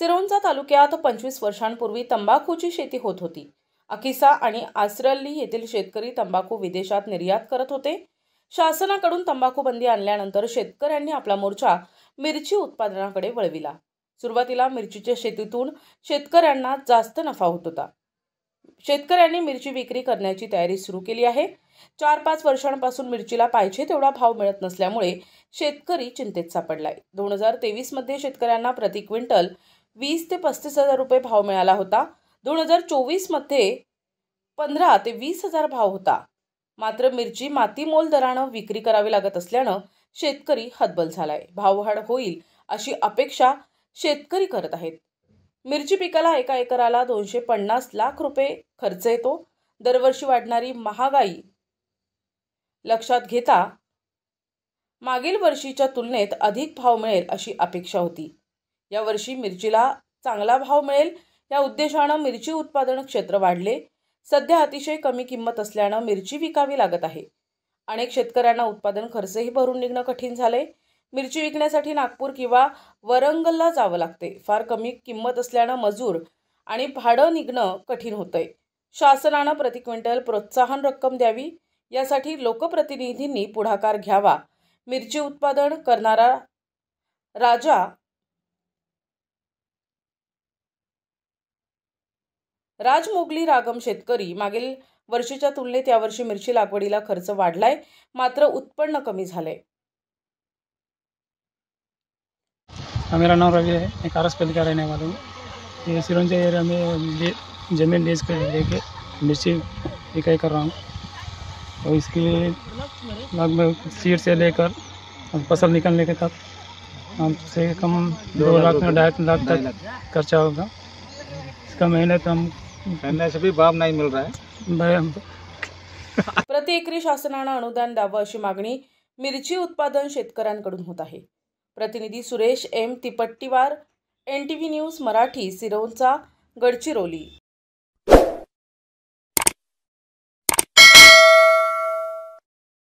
सिरोंचा तालुक्यात 25 वर्षांपूर्वी तंबाखूची शेती होत होती। अकिसा आणि आसरल्ली येथील शेतकरी तंबाखू विदेशात निर्यात करत होते। शासनाकडून तंबाखू बंदी आणल्यानंतर शेतकऱ्यांनी आपला मोर्चा मिरची उत्पादनाकडे वळविला। सुरुवातीला मिरचीच्या शेतीतून शेतकऱ्यांना जास्त नफा होत होता। शेतकऱ्यांनी मिरची विक्री करण्याची तयारी सुरू केली आहे। 4-5 वर्षांपासून मिरचीला पाहिजे तेवढा भाव मिळत नसल्यामुळे शेतकरी चिंतेत सापडलाय। 2023 मध्ये शेतकऱ्यांना प्रति क्विंटल 20 ते 35 हजार रुपये भाव मिळाला होता। 2024 मध्ये 15 ते 20 हजार भाव होता। मात्र मिरची मातीमोल दराने विक्री करावी लागत असल्याने शेतकरी हतबल झालाय। भाववाढ होईल अशी अपेक्षा शेतकरी करत आहेत। मिरची पिकाला एका एकराला 250 लाख रुपये खर्च येतो। दरवर्षी वाढणारी महागाई लक्षात घेता मागील वर्षीच्या तुलनेत अधिक भाव मिळेल अशी अपेक्षा होती। या वर्षी मिरचीला चांगला भाव मिळेल या उद्देशाने मिरची उत्पादन क्षेत्र वाढले। सध्या अतिशय कमी किंमत असल्याने मिरची विकावी लागत आहे। अनेक शेतकऱ्यांना उत्पादन खर्चही भरून निघणे कठीण झाले। मिरची विकण्यासाठी नागपूर किंवा वरंगलला जावे लागते। फार कमी किंमत असल्याने मजूर आणि भाडे निघणे कठीण होते। शासनाने प्रति क्विंटल प्रोत्साहन रक्कम द्यावी यासाठी लोकप्रतिनिधींनी पुढाकार घ्यावा। मिरची उत्पादन करणारा राजमोगली रागम शेतकरी मागील वर्षीच्या तुलनेत यावर्षी मिरची लागवडीला खर्च वाढलाय, मात्र उत्पन्न कमी झाले। मेरा नाम रवि है। मैं कारसपल्ली का रहने वाला हूँ। ये सिरोंजा एरिया में ज़मीन लीज पे लेके मिर्ची इकाई कर रहा हूँ। और इसके लिए लगभग सीड से लेकर फसल निकलने के तक हमसे कम 2 लाख में 2.5 लाख तक खर्चा होगा। इसका मेहनत हम करने से भी भाव नहीं मिल रहा है। प्रति एकरी शासनाने अनुदान द्यावे अशी मागणी मिरची उत्पादन शेतकऱ्यांकडून होत आहे। प्रतिनिधी Suresh M Tippattiwar, NTV news Marathi, Sironcha, Gadchiroli.